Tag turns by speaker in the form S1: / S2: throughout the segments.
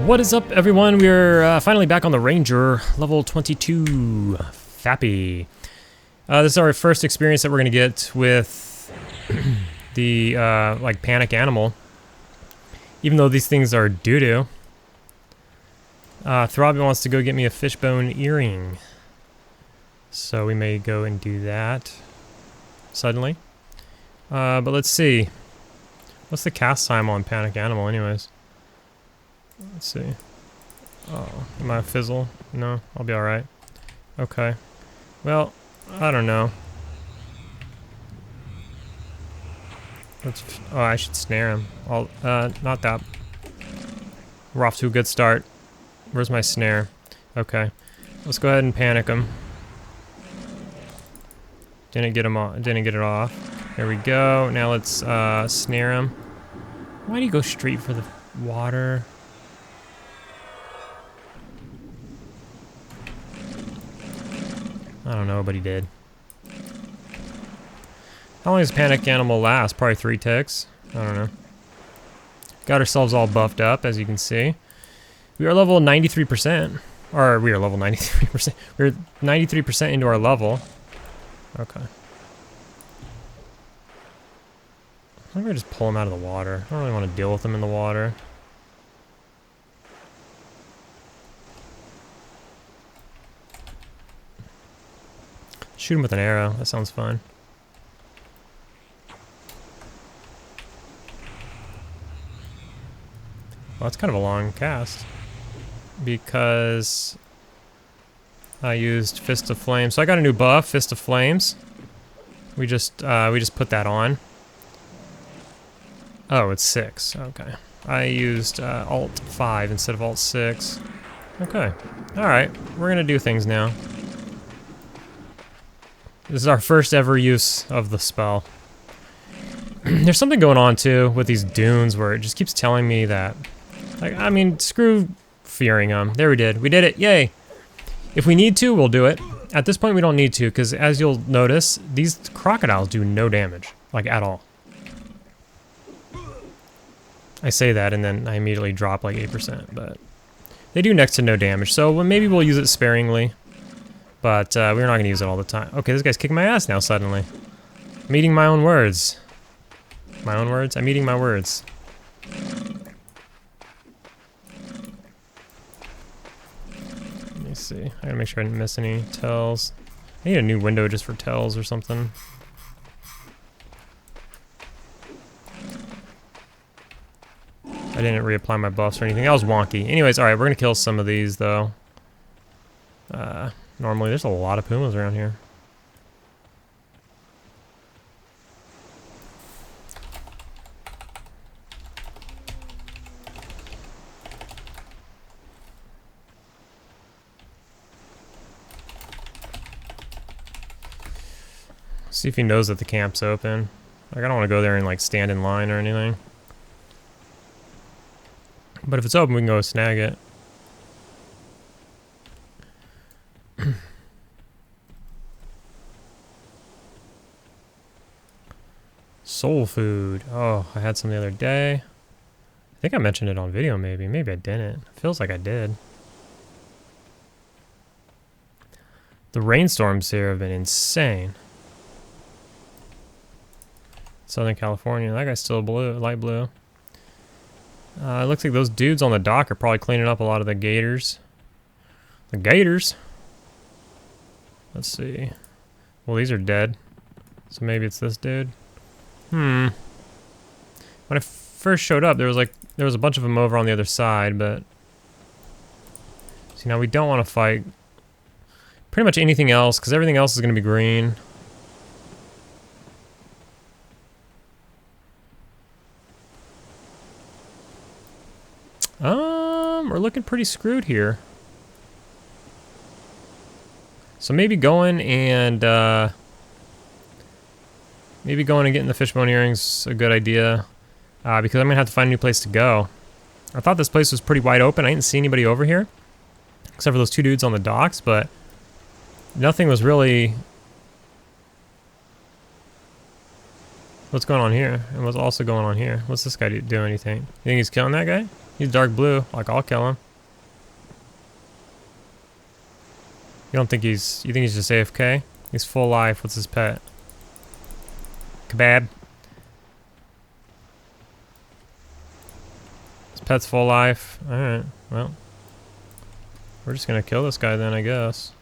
S1: What is up, everyone? We're finally back on the Ranger, level 22, Fappy. This is our first experience that we're gonna get with the like panic animal. Even though these things are doo-doo. Throbby wants to go get me a fishbone earring, so we may go and do that suddenly. But let's see. What's the cast time on panic animal, anyways? Let's see. Oh, am I a fizzle? No, I'll be alright. Okay. Well, I don't know. Oh, I should snare him. Not that. We're off to a good start. Where's my snare? Okay. Let's go ahead and panic him. Didn't get him off. Didn't get it off. There we go. Now let's snare him. Why do you go straight for the water? I don't know, but he did. How long does panic animal last? Probably 3 ticks. I don't know. Got ourselves all buffed up, as you can see. We are level 93%. Or we are level 93%. We're 93% into our level. Okay. I'm gonna just pull him out of the water. I don't really want to deal with him in the water. Shoot him with an arrow. That sounds fun. Well, that's kind of a long cast because I used Fist of Flames. So I got a new buff, Fist of Flames. We just put that on. Oh, it's 6. Okay. I used Alt 5 instead of Alt 6. Okay. All right. We're gonna do things now. This is our first ever use of the spell. There's something going on too with these dunes where it just keeps telling me that, like, I mean, screw fearing them. There we did. We did it. Yay. If we need to, we'll do it. At this point, we don't need to, because as you'll notice, these crocodiles do no damage, like at all. I say that and then I immediately drop like 8%, but they do next to no damage. So maybe we'll use it sparingly. But we're not going to use it all the time. Okay, this guy's kicking my ass now suddenly. I'm eating my own words. My own words? I'm eating my words. Let me see. I gotta make sure I didn't miss any tells. I need a new window just for tells or something. I didn't reapply my buffs or anything. That was wonky. Anyways, alright, we're going to kill some of these though. Normally, there's a lot of pumas around here. See if he knows that the camp's open. Like, I don't want to go there and like stand in line or anything. But if it's open, we can go snag it. Soul food. Oh, I had some the other day. I think I mentioned it on video maybe. Maybe I didn't. It feels like I did. The rainstorms here have been insane. Southern California. That guy's still blue, light blue. It looks like those dudes on the dock are probably cleaning up a lot of the gators. The gators? Let's see. Well, these are dead. So maybe it's this dude. When I first showed up, there was a bunch of them over on the other side, but see, now we don't want to fight pretty much anything else because everything else is going to be green. We're looking pretty screwed here. So maybe going and getting the fishbone earrings a good idea, because I'm gonna have to find a new place to go. I thought this place was pretty wide open. I didn't see anybody over here, except for those 2 dudes on the docks, but nothing was really What's going on here? And what's also going on here? What's this guy doing, you think? You think he's killing that guy? He's dark blue. Like, I'll kill him. You don't think he's... You think he's just AFK? He's full life. What's his pet? Kebab. His pet's full life. Alright, well. We're just gonna kill this guy then, I guess.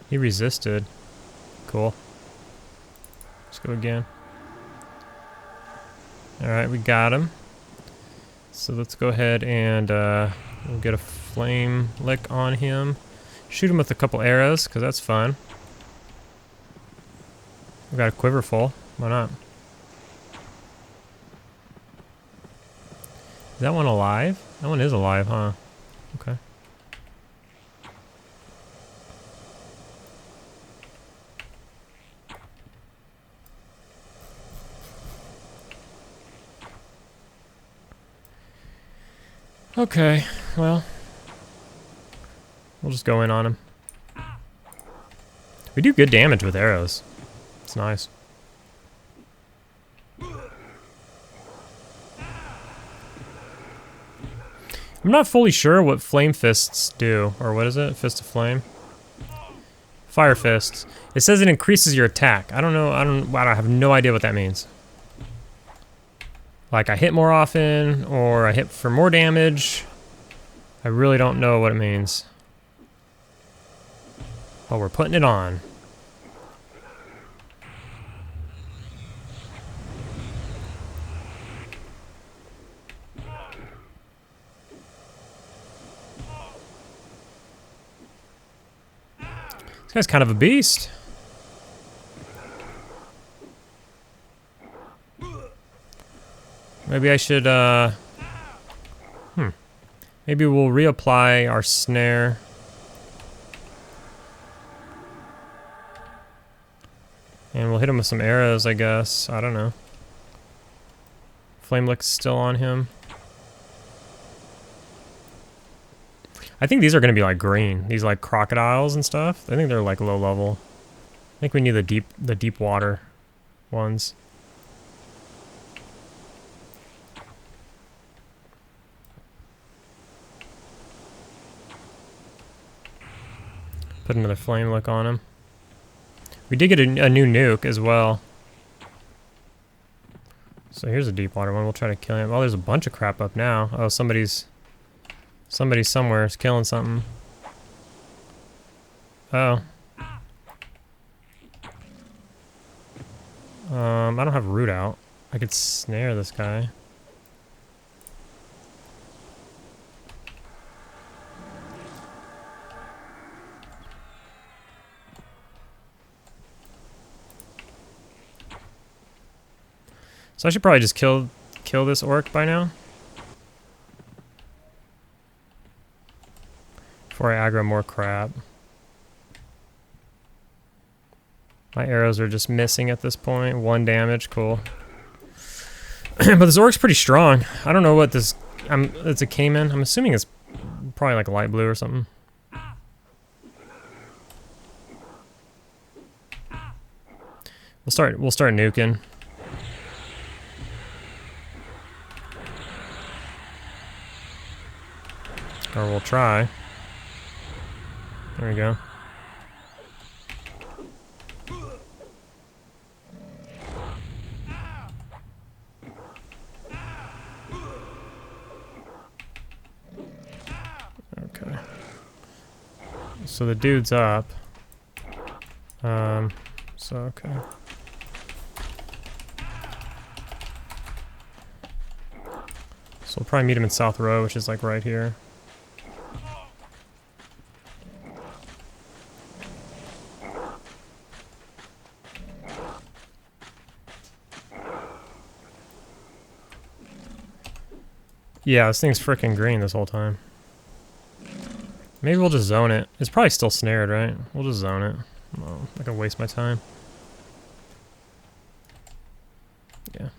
S1: He resisted. Cool. Let's go again. Alright, we got him. So let's go ahead and we'll get a flame lick on him. Shoot him with a couple arrows, because that's fun. We got a quiver full. Why not? Is that one alive? That one is alive, huh? Okay. Okay, well, we'll just go in on him. We do good damage with arrows. It's nice. I'm not fully sure what flame fists do, or what is it? Fist of flame? Fire fists. It says it increases your attack. I don't know. I have no idea what that means. Like I hit more often, or I hit for more damage. I really don't know what it means. But we're putting it on. This guy's kind of a beast. Maybe I should, Maybe we'll reapply our snare. And we'll hit him with some arrows, I guess. I don't know. Flame lick's still on him. I think these are going to be like green. These like crocodiles and stuff. I think they're like low level. I think we need the deep water ones. Put another flame lick on him. We did get a new nuke as well. So here's a deep water one. We'll try to kill him. Oh, there's a bunch of crap up now. Oh, somebody somewhere is killing something. Oh. I don't have root out. I could snare this guy. So I should probably just kill this orc by now. Before I aggro more crap. My arrows are just missing at this point. 1 damage, cool. But this orc's pretty strong. I don't know what this... it's a Cayman. I'm assuming it's probably like light blue or something. We'll start nuking. Or we'll try. There we go. Okay. So the dude's up. So okay. So we'll probably meet him in South Row, which is like right here. Yeah, this thing's freaking green this whole time. Maybe we'll just zone it. It's probably still snared, right? We'll just zone it. I'm not gonna waste my time. Yeah.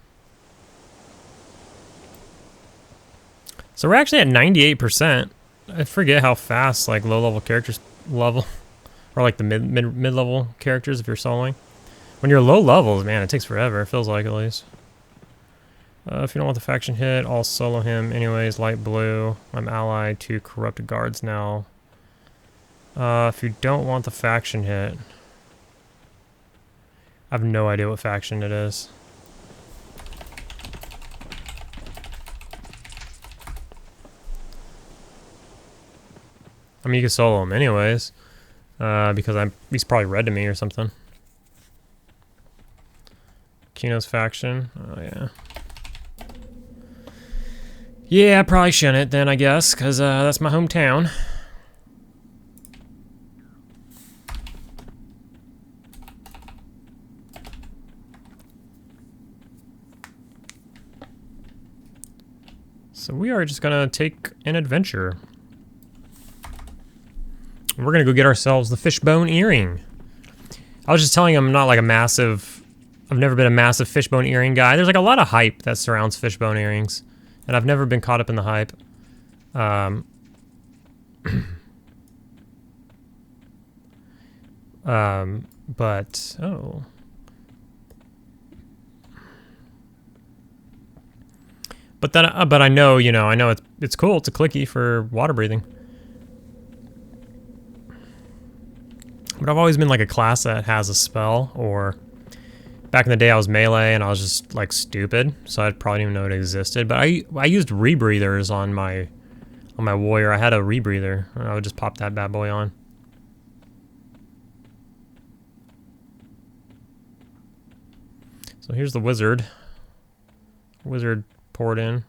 S1: So we're actually at 98%. I forget how fast like low-level characters level. Or like the mid-level characters if you're soloing. When you're low levels, man, it takes forever. It feels like, at least. If you don't want the faction hit, I'll solo him anyways. Light blue. I'm allied to corrupted guards now. If you don't want the faction hit, I have no idea what faction it is. I mean, you can solo him anyways, because he's probably red to me or something. Kino's faction. Oh yeah. Yeah, I probably shouldn't then, I guess, because that's my hometown. So we are just gonna take an adventure. We're gonna go get ourselves the fishbone earring. I was just telling him I'm not like a massive... I've never been a massive fishbone earring guy. There's like a lot of hype that surrounds fishbone earrings. And I've never been caught up in the hype. But, oh. But then, but I know, you know, I know it's cool. It's a clicky for water breathing. But I've always been like a class that has a spell, or back in the day I was melee and I was just like stupid, so I probably didn't even know it existed. But I used rebreathers on my warrior. I had a rebreather and I would just pop that bad boy on. So here's the wizard. Wizard poured in.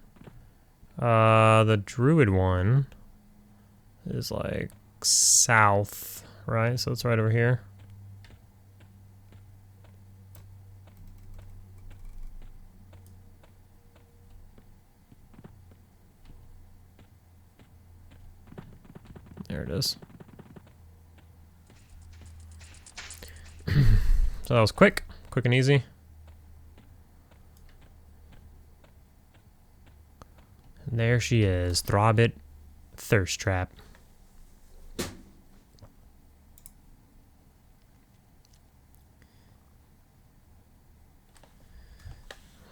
S1: The druid one is like south, right? So it's right over here. There it is. So that was quick and easy. And there she is, Throbbit Thirst Trap.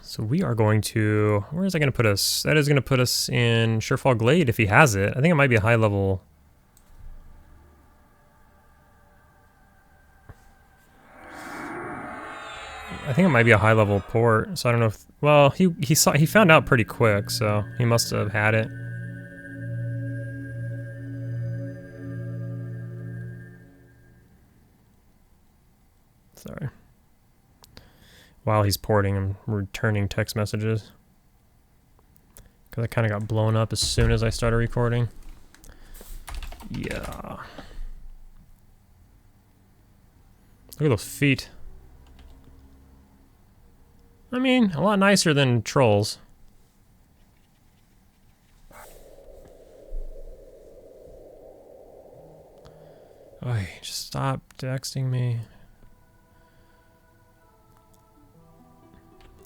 S1: So we are going to, where is that going to put us? That is going to put us in Surefall Glade if he has it. I think it might be a high level. I think it might be a high level port, so I don't know if, well, he found out pretty quick, so he must have had it. Sorry. While he's porting, I'm returning text messages. Because I kind of got blown up as soon as I started recording. Yeah. Look at those feet. I mean, a lot nicer than trolls. Oy, just stop texting me.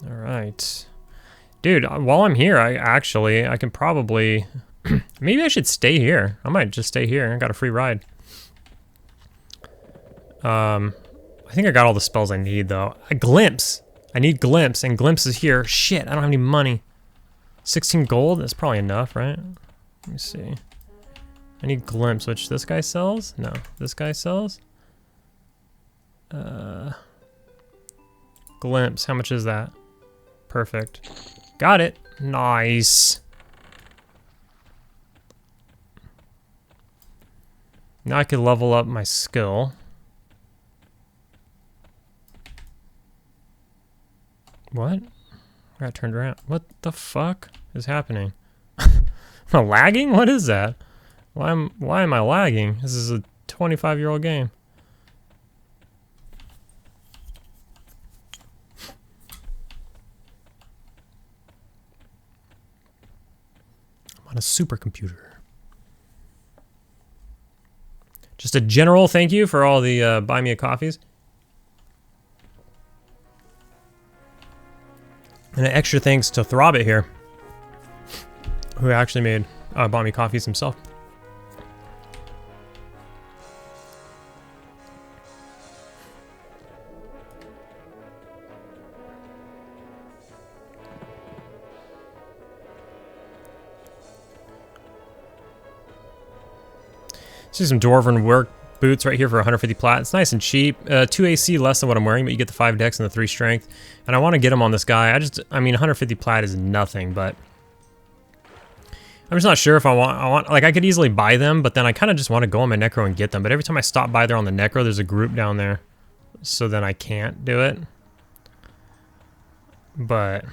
S1: Alright. Dude, while I'm here, I can probably... maybe I should stay here. I might just stay here. I got a free ride. I think I got all the spells I need, though. A glimpse! I need glimpse, and glimpse is here. Shit, I don't have any money. 16 gold? That's probably enough, right? Let me see. I need glimpse, which this guy sells? No, this guy sells? Glimpse, how much is that? Perfect. Got it. Nice. Now I can level up my skill. What? I got turned around. What the fuck is happening? Am I lagging? What is that? Why am I lagging? This is a 25-year-old game. I'm on a supercomputer. Just a general thank you for all the buy me a coffees. And an extra thanks to Throbbit here, who actually bought me coffees himself. See some Dwarven work boots right here for 150 plat. It's nice and cheap. 2 AC less than what I'm wearing, but you get the 5 dex and the 3 strength. And I want to get them on this guy. I mean, 150 plat is nothing, but I'm just not sure if I want, like, I could easily buy them, but then I kind of just want to go on my Necro and get them. But every time I stop by there on the Necro, there's a group down there. So then I can't do it. But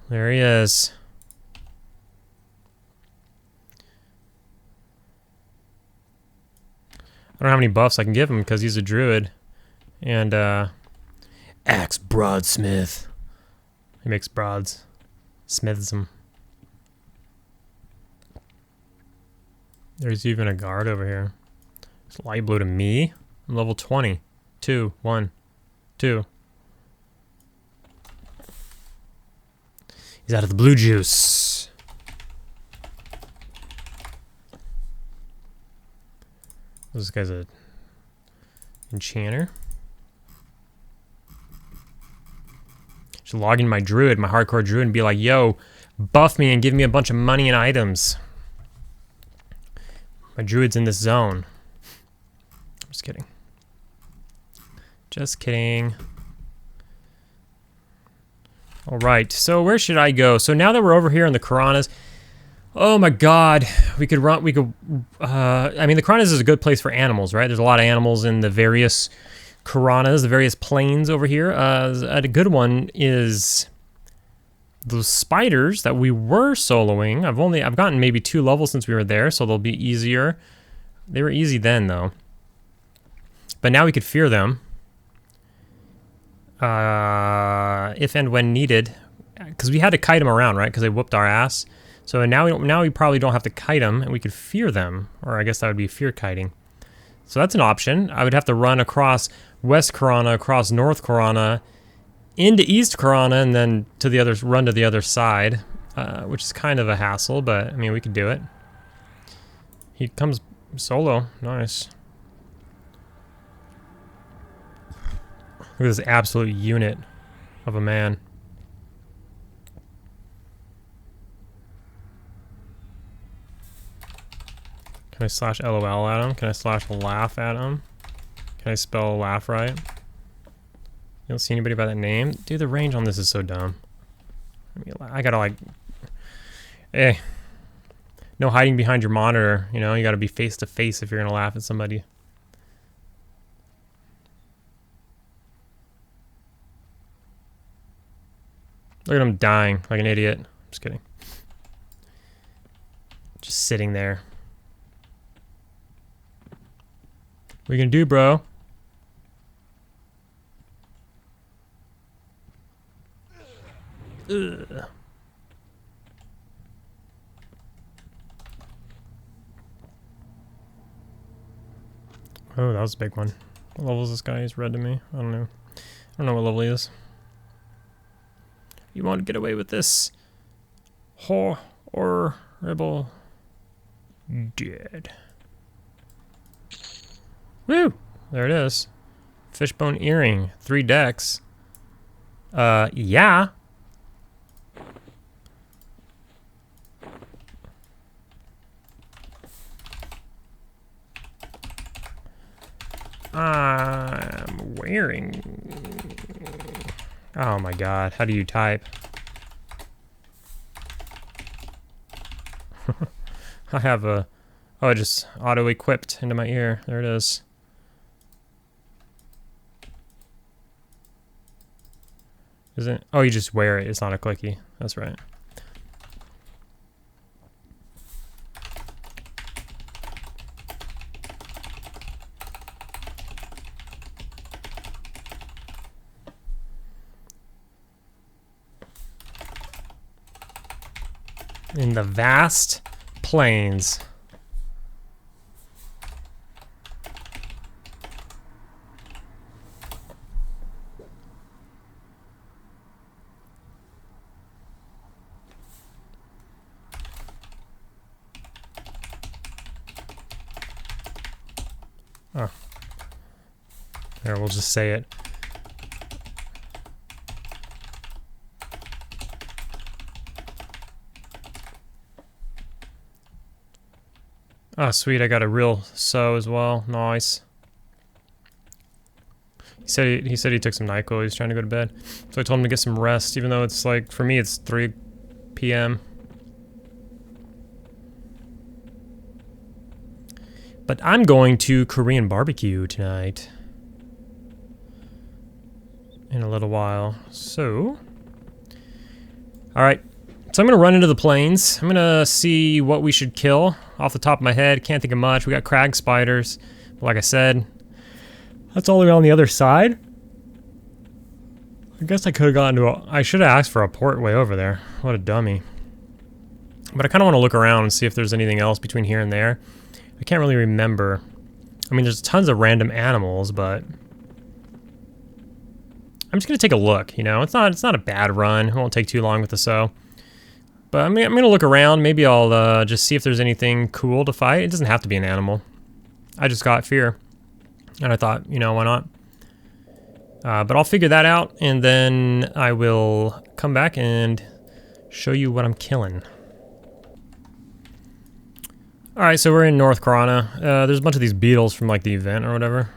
S1: there he is. I don't know how many buffs I can give him because he's a druid. And, Axe Broadsmith. He makes broads. Smiths them. There's even a guard over here. It's light blue to me. I'm level 20. 2, 1, 2. He's out of the blue juice. This guy's a enchanter. Just log in my druid, my hardcore druid, and be like, yo, buff me and give me a bunch of money and items. My druid's in this zone. I'm just kidding. Just kidding. All right, so where should I go? So now that we're over here in the Karanas, oh my God, we could, I mean, the Karanas is a good place for animals, right? There's a lot of animals in the various Karanas, the various plains over here. A good one is those spiders that we were soloing. I've gotten maybe 2 levels since we were there, so they'll be easier. They were easy then, though. But now we could fear them. If and when needed, because we had to kite them around, right? Because they whooped our ass. So now we probably don't have to kite them, and we could fear them, or I guess that would be fear kiting. So that's an option. I would have to run across West Karana, across North Karana, into East Karana, and then run to the other side, which is kind of a hassle, but I mean, we could do it. He comes solo. Nice. Look at this absolute unit of a man. Can I slash LOL at him? Can I slash laugh at him? Can I spell laugh right? You don't see anybody by that name? Dude, the range on this is so dumb. I gotta like... Hey. No hiding behind your monitor, you know? You gotta be face to face if you're gonna laugh at somebody. Look at him dying like an idiot. Just kidding. Just sitting there. What are you gonna do, bro? Ugh. Oh, that was a big one. What level is this guy? He's red to me. I don't know. I don't know what level he is. You want to get away with this? Horrible. Dead. Woo! There it is. Fishbone earring. 3 decks. Yeah. I'm wearing... Oh my God, how do you type? I have a... Oh, it just auto-equipped into my ear. There it is. Is it? Oh, you just wear it. It's not a clicky. That's right. In the vast plains. Oh. There, we'll just say it. Oh, sweet, I got a real sow as well. Nice. He said he took some NyQuil. He's trying to go to bed. So I told him to get some rest, even though it's like, for me, it's 3 p.m. But I'm going to Korean barbecue tonight. In a little while. So, alright. So I'm going to run into the plains. I'm going to see what we should kill off the top of my head. Can't think of much. We got crag spiders. But like I said, that's all the way on the other side. I guess I could have gotten to I should have asked for a port way over there. What a dummy. But I kind of want to look around and see if there's anything else between here and there. I can't really remember. I mean, there's tons of random animals, but I'm just going to take a look, you know? It's not a bad run. It won't take too long with the sow. But I'm going to look around. Maybe I'll just see if there's anything cool to fight. It doesn't have to be an animal. I just got fear. And I thought, you know, why not? But I'll figure that out, and then I will come back and show you what I'm killing. Alright, so we're in North Corona. There's a bunch of these beetles from like the event or whatever.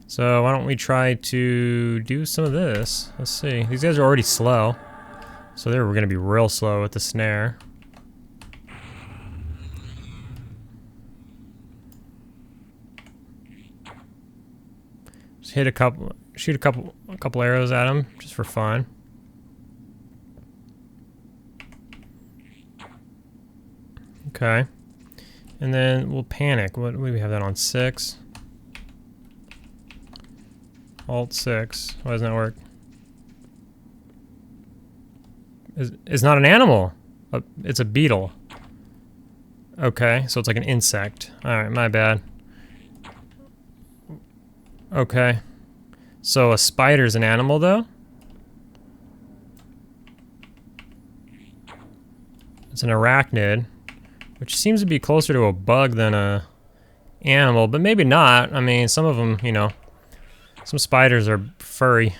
S1: So why don't we try to do some of this? Let's see. These guys are already slow. So they're going to be real slow with the snare. Just hit a couple, shoot a couple arrows at them just for fun. Okay. And then we'll panic. What do we have that on? 6? Alt 6. Why doesn't that work? It's not an animal. It's a beetle. Okay, so it's like an insect. Alright, my bad. Okay. So a spider's an animal, though? It's an arachnid, which seems to be closer to a bug than a animal, but maybe not. I mean, some of them, you know, some spiders are furry.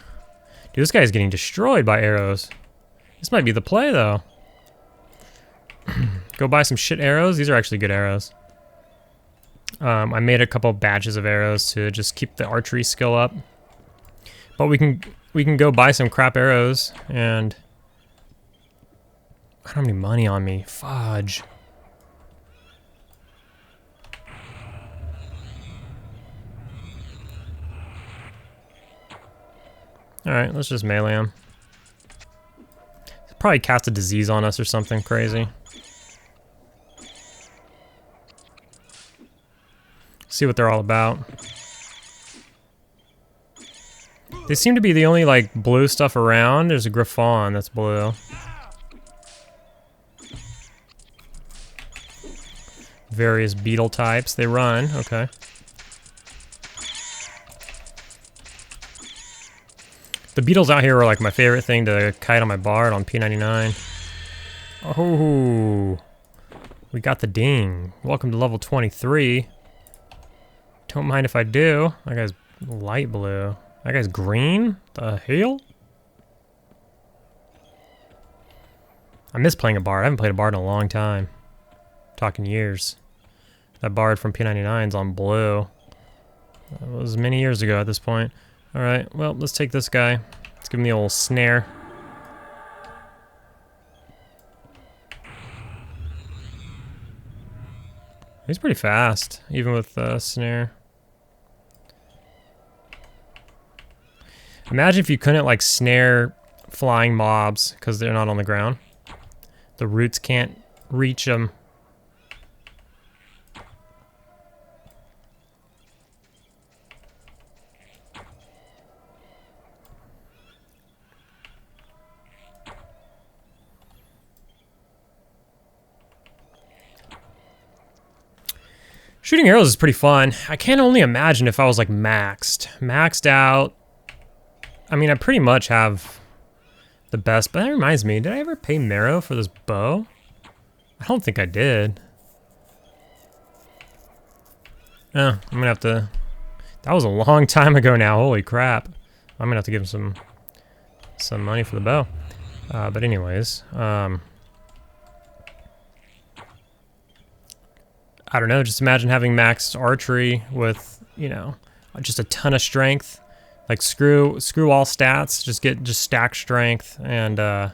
S1: Dude, this guy's getting destroyed by arrows. This might be the play, though. Go buy some shit arrows. These are actually good arrows. I made a couple batches of arrows to just keep the archery skill up. But we can go buy some crap arrows, and I don't have any money on me. Fudge. Alright, let's just melee him. Probably cast a disease on us or something crazy. See what they're all about. They seem to be the only, like, blue stuff around. There's a Griffon that's blue. Various beetle types. They run. Okay. The beetles out here are like my favorite thing to kite on my bard on P99. Oh, we got the ding. Welcome to level 23. Don't mind if I do. That guy's light blue. That guy's green? The hell? I miss playing a bard. I haven't played a bard in a long time. I'm talking years. That bard from P99's on blue. That was many years ago at this point. Alright, well, let's take this guy. Let's give him the old snare. He's pretty fast, even with snare. Imagine if you couldn't, like, snare flying mobs because they're not on the ground. The roots can't reach them. Shooting arrows is pretty fun. I can only imagine if I was like maxed out. I mean, I pretty much have the best, but that reminds me, did I ever pay Marrow for this bow? I don't think I did. Oh, I'm gonna have to, that was a long time ago now, holy crap. I'm gonna have to give him some money for the bow. But anyways, I don't know, just imagine having maxed archery with, you know, just a ton of strength. Like screw all stats, just stack strength and I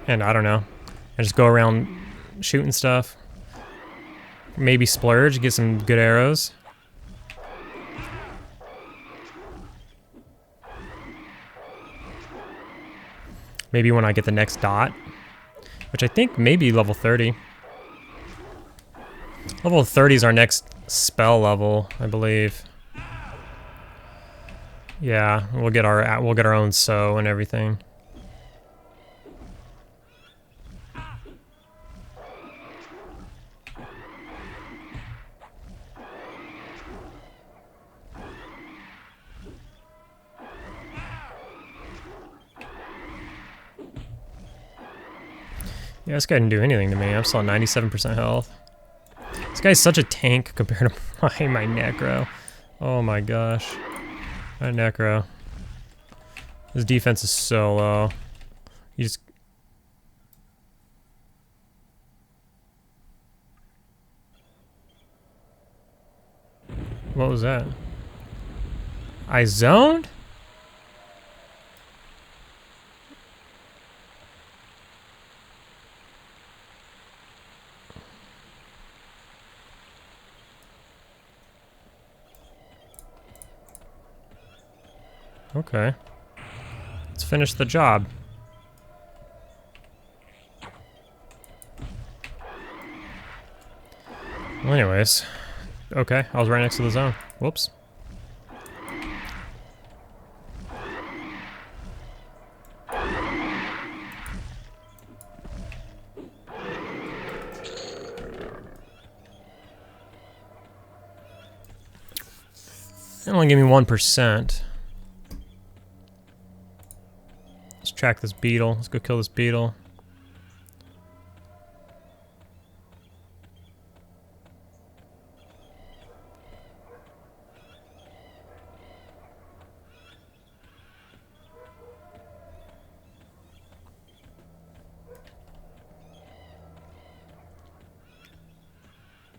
S1: don't know. And just go around shooting stuff. Maybe splurge, get some good arrows. Maybe when I get the next dot, which I think may be level 30. Level 30 is our next spell level, I believe. Yeah, we'll get our own sow and everything. Yeah, this guy didn't do anything to me. I'm still at 97% health. This guy's such a tank compared to my Necro. Oh my gosh. My Necro. His defense is so low. He just... What was that? I zoned? Okay. Let's finish the job. Well, anyways. Okay, I was right next to the zone. Whoops. It only gave me 1%. Let's track this beetle. Let's go kill this beetle.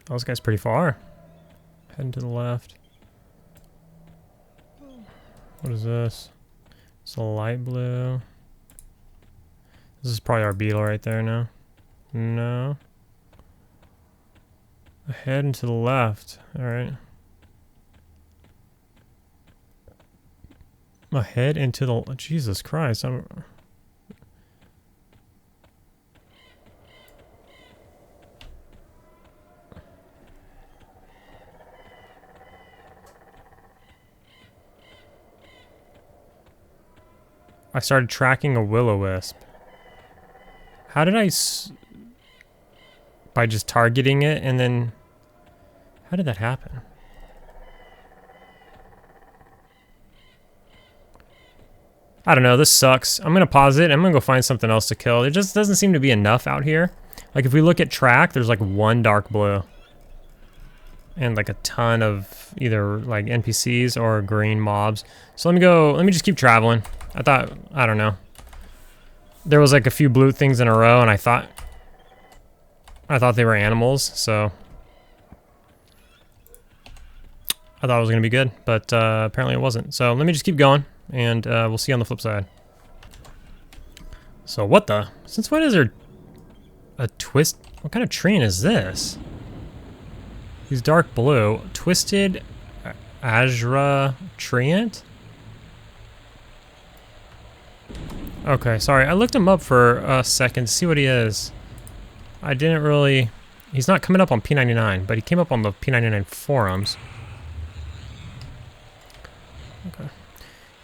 S1: Oh, this guy's pretty far. Heading to the left. What is this? It's a light blue. This is probably our beetle right there now. No. Ahead and to the left. Alright. Ahead and to the... Jesus Christ. I started tracking a will-o-wisp. How did by just targeting it and then... How did that happen? I don't know, this sucks. I'm gonna pause it. I'm gonna go find something else to kill. It just doesn't seem to be enough out here. Like if we look at track, there's like one dark blue. And like a ton of either like NPCs or green mobs. So let me just keep traveling. I don't know. There was like a few blue things in a row and I thought they were animals, so. I thought it was gonna be good, but apparently it wasn't. So let me just keep going and we'll see you on the flip side. So what the? Since when is there a twist? What kind of train is this? He's dark blue. Twisted Azra Treant? Okay, sorry. I looked him up for a second to see what he is. I didn't really... He's not coming up on P99, but he came up on the P99 forums. Okay.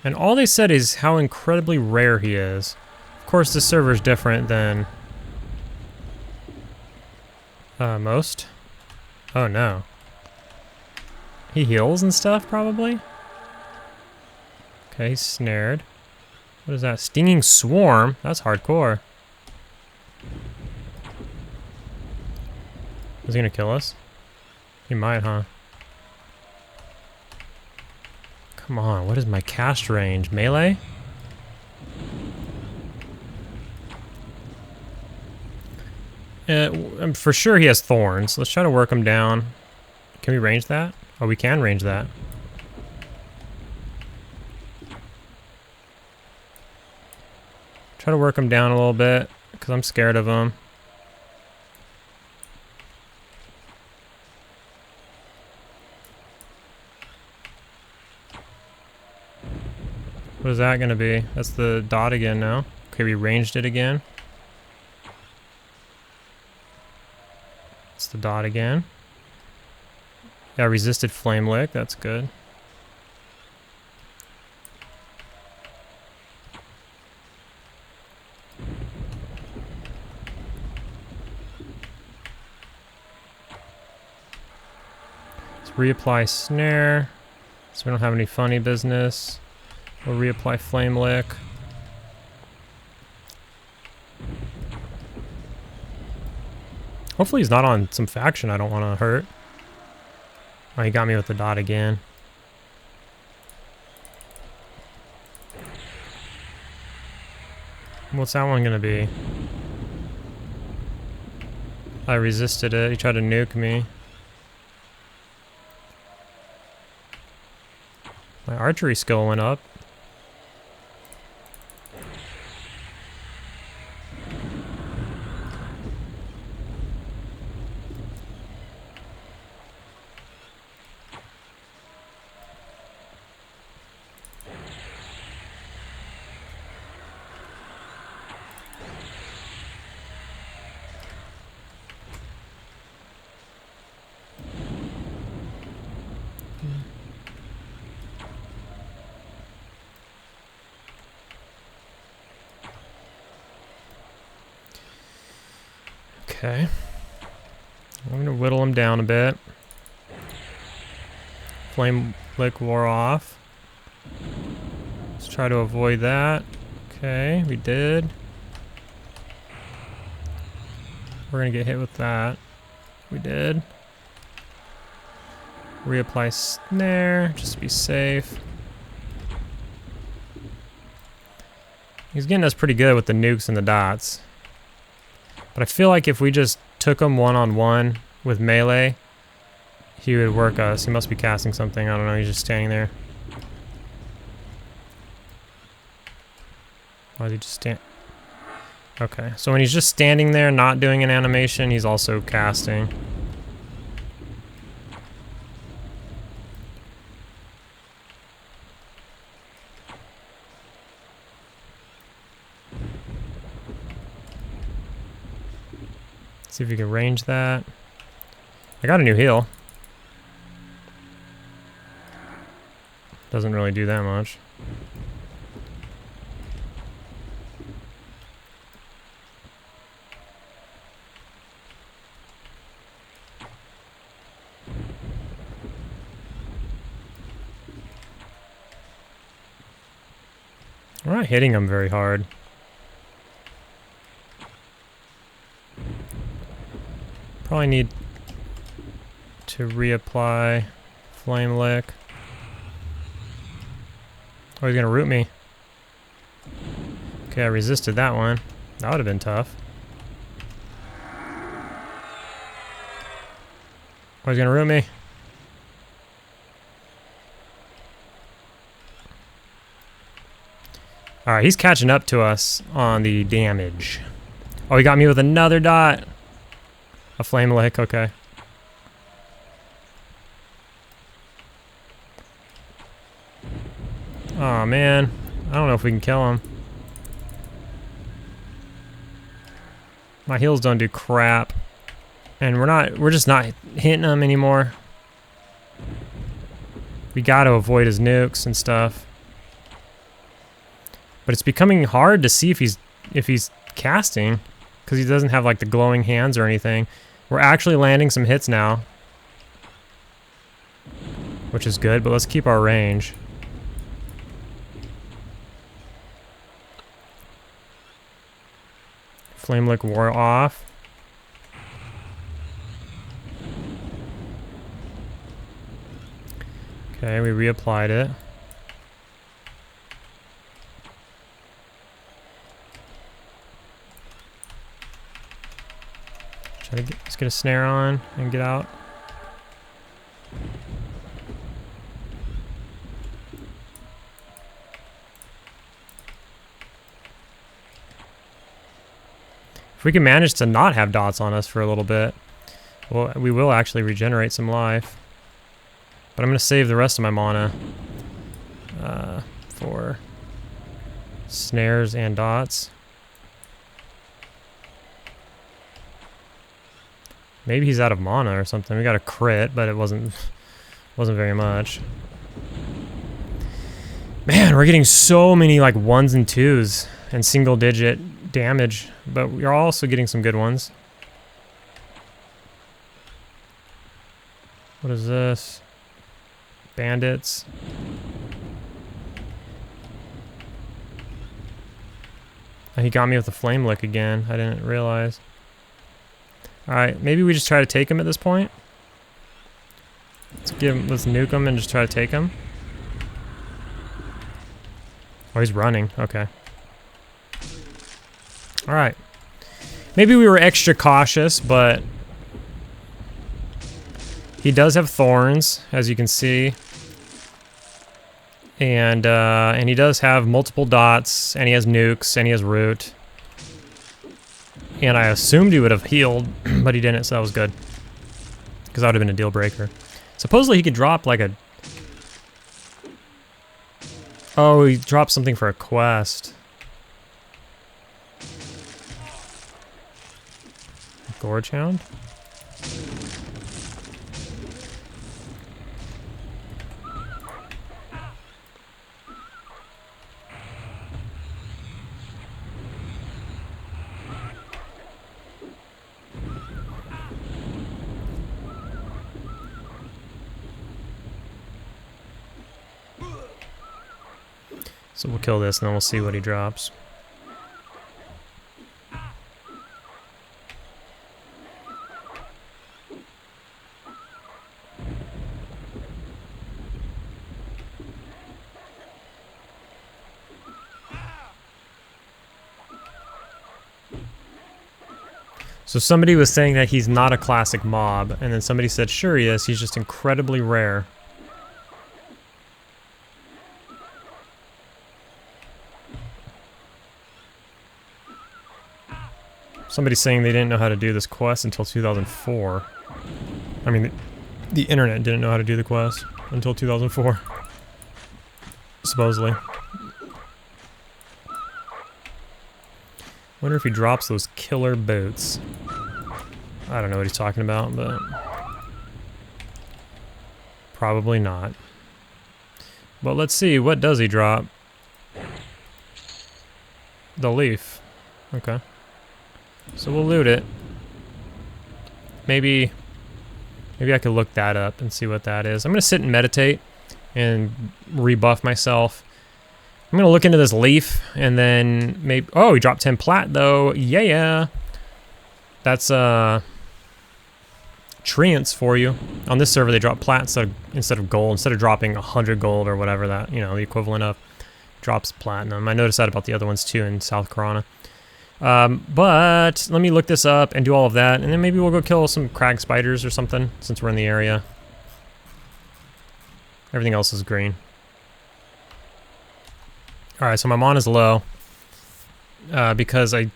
S1: And all they said is how incredibly rare he is. Of course, this server is different than... most. Oh no. He heals and stuff, probably? Okay, he's snared. What is that? Stinging Swarm? That's hardcore. Is he gonna kill us? He might, huh? Come on, what is my cast range? Melee? For sure he has thorns. Let's try to work him down. Can we range that? Oh, we can range that. Try to work him down a little bit, because I'm scared of him. What is that going to be? That's the dot again now. Okay, we ranged it again. It's the dot again. Yeah, resisted flame lick. That's good. Let's reapply snare, so we don't have any funny business. We'll reapply flame lick. Hopefully he's not on some faction I don't want to hurt. Oh, he got me with the dot again. What's that one gonna be? I resisted it. He tried to nuke me. My archery skill went up. Okay. I'm going to whittle him down a bit. Flame lick wore off. Let's try to avoid that. Okay, we did. We're going to get hit with that. We did. Reapply snare, just to be safe. He's getting us pretty good with the nukes and the dots. But I feel like if we just took him one-on-one with melee, he would work us. He must be casting something. I don't know. He's just standing there. Why is he just stand? Okay. So when he's just standing there, not doing an animation, he's also casting. See if we can range that. I got a new heal. Doesn't really do that much. We're not hitting him very hard. Probably need to reapply flame lick. Oh, he's gonna root me. Okay, I resisted that one. That would have been tough. Oh, he's gonna root me. Alright, he's catching up to us on the damage. Oh, he got me with another dot. A flame lick, okay. Oh man, I don't know if we can kill him. My heals don't do crap. And we're just not hitting him anymore. We gotta avoid his nukes and stuff. But it's becoming hard to see if he's casting, because he doesn't have like the glowing hands or anything. We're actually landing some hits now, which is good, but let's keep our range. Flame lick wore off. Okay, we reapplied it. Let's get a snare on and get out. If we can manage to not have dots on us for a little bit, well, we will actually regenerate some life. But I'm going to save the rest of my mana for snares and dots. Maybe he's out of mana or something. We got a crit, but it wasn't very much. Man, we're getting so many like 1s and 2s and single digit damage, but we're also getting some good ones. What is this? Bandits. Oh, he got me with the flame lick again. I didn't realize. Alright, maybe we just try to take him at this point. Let's nuke him and just try to take him. Oh, he's running. Okay. Alright. Maybe we were extra cautious, but he does have thorns, as you can see. And he does have multiple dots, and he has nukes, and he has root. And I assumed he would have healed, but he didn't, so that was good. Because that would have been a deal breaker. Supposedly he could drop like a... Oh, he dropped something for a quest. Gorge Hound? So we'll kill this and then we'll see what he drops. So somebody was saying that he's not a classic mob, and then somebody said, sure he is, he's just incredibly rare. Somebody's saying they didn't know how to do this quest until 2004. I mean, the internet didn't know how to do the quest until 2004. Supposedly. Wonder if he drops those killer boots. I don't know what he's talking about, but... probably not. But let's see, what does he drop? The leaf. Okay. So we'll loot it. Maybe I could look that up and see what that is. I'm gonna sit and meditate and rebuff myself. I'm gonna look into this leaf and then maybe... Oh, he dropped 10 plat though. Yeah. That's treants for you. On this server they drop plat instead of gold. Instead of dropping 100 gold or whatever that, you know, the equivalent of, drops platinum. I noticed that about the other ones too in South Corona. But let me look this up and do all of that, and then maybe we'll go kill some crag spiders or something, since we're in the area. Everything else is green. Alright, so my mana is low. Because I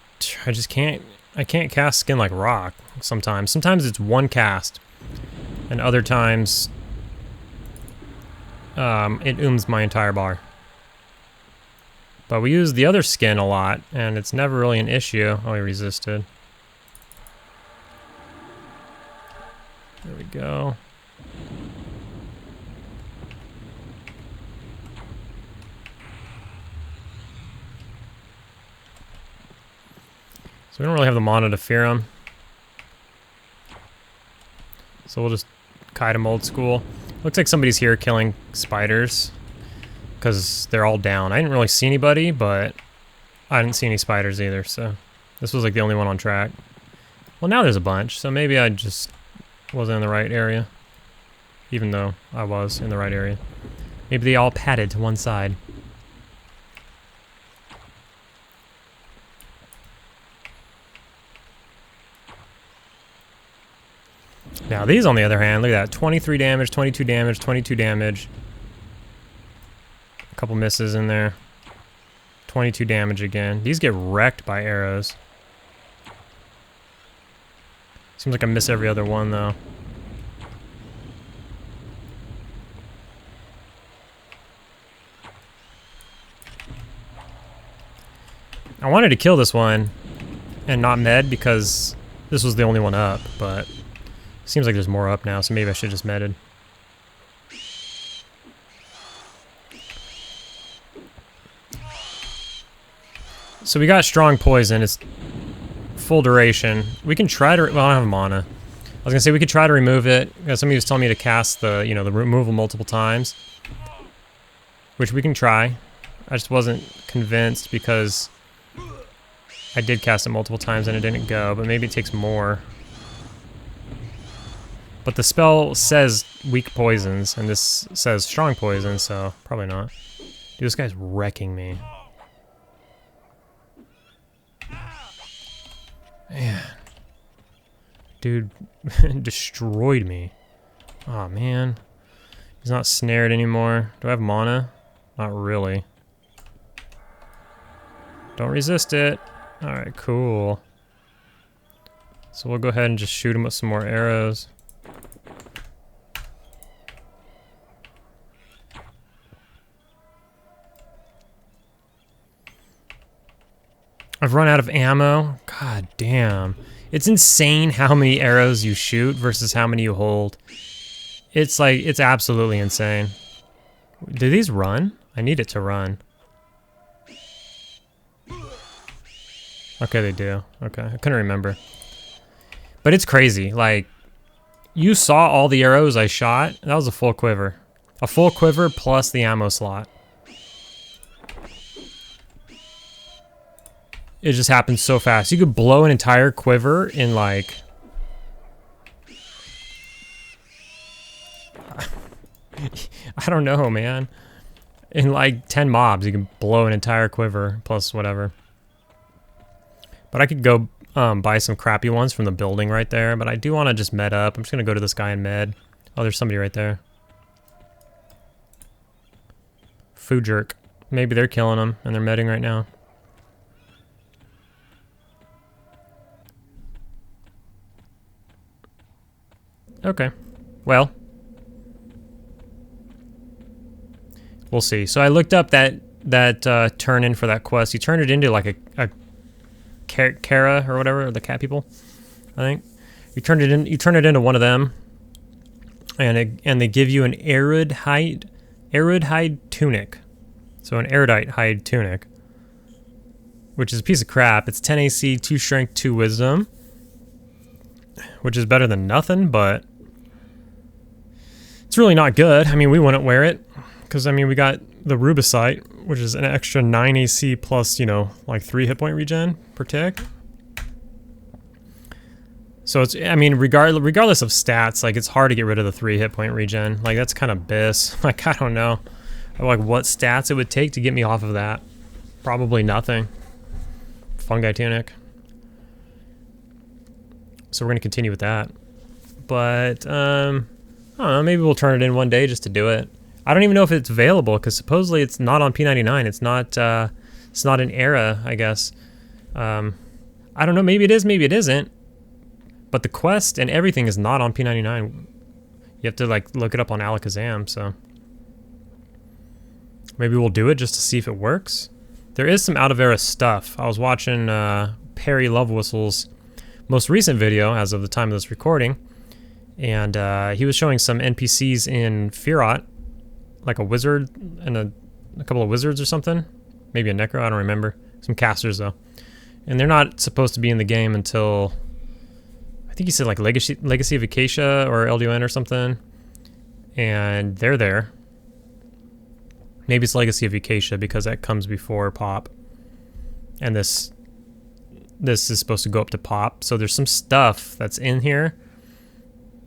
S1: just can't cast Skin like Rock sometimes. Sometimes it's one cast, and other times it ooms my entire bar. But we use the other skin a lot, and it's never really an issue. Oh, he resisted. There we go. So we don't really have the mana to fear him. So we'll just kite him old school. Looks like somebody's here killing spiders, because they're all down. I didn't really see anybody, but I didn't see any spiders either, so this was like the only one on track. Well, now there's a bunch, so maybe I just wasn't in the right area, even though I was in the right area. Maybe they all padded to one side. Now these, on the other hand, look at that. 23 damage, 22 damage, 22 damage. A couple misses in there. 22 damage again. These get wrecked by arrows. Seems like I miss every other one, though. I wanted to kill this one and not med because this was the only one up, but seems like there's more up now, so maybe I should have just medded. So we got strong poison. It's full duration. We can try to... Well, I don't have mana. I was gonna say we could try to remove it. Somebody was telling me to cast the, you know, the removal multiple times, which we can try. I just wasn't convinced because I did cast it multiple times and it didn't go, but maybe it takes more. But the spell says weak poisons, and this says strong poison, so probably not. Dude, this guy's wrecking me. Man. Dude destroyed me. Oh man. He's not snared anymore. Do I have mana? Not really. Don't resist it. Alright, cool. So we'll go ahead and just shoot him with some more arrows. I've run out of ammo. God damn. It's insane how many arrows you shoot versus how many you hold. It's like, it's absolutely insane. Do these run? I need it to run. Okay, they do. Okay, I couldn't remember. But it's crazy. Like, you saw all the arrows I shot. That was a full quiver. A full quiver plus the ammo slot. It just happens so fast. You could blow an entire quiver in like... I don't know, man. In like 10 mobs, you can blow an entire quiver plus whatever. But I could go buy some crappy ones from the building right there. But I do want to just med up. I'm just going to go to this guy and med. Oh, there's somebody right there. Food jerk. Maybe they're killing him and they're medding right now. Okay. Well. We'll see. So I looked up that turn in for that quest. You turned it into like a Kara or whatever, or the cat people, I think. You turn it into one of them, and they give you an arid hide tunic. So an erudite hide tunic, which is a piece of crap. It's 10 AC, 2 strength, 2 wisdom, which is better than nothing, but it's really not good. I mean, we wouldn't wear it because I mean we got the rubicite, which is an extra 9 AC plus, you know, like 3 hit point regen per tick. So it's, I mean, regardless of stats, like it's hard to get rid of the 3 hit point regen. Like that's kind of BIS. Like I don't know, like what stats it would take to get me off of that. Probably nothing. Fungi tunic. So we're gonna continue with that. But I don't know. Maybe we'll turn it in one day just to do it. I don't even know if it's available because supposedly it's not on P99. It's not an era, I guess. I don't know. Maybe it is. Maybe it isn't. But the quest and everything is not on P99. You have to like look it up on Alakazam. So maybe we'll do it just to see if it works. There is some out of era stuff. I was watching Perry Lovewhistle's most recent video as of the time of this recording, and he was showing some NPCs in Firot. Like a wizard and a couple of wizards or something. Maybe a necro, I don't remember. Some casters though. And they're not supposed to be in the game until, I think he said like Legacy of Acacia or LDON or something. And they're there. Maybe it's Legacy of Acacia because that comes before Pop. And this is supposed to go up to Pop. So there's some stuff that's in here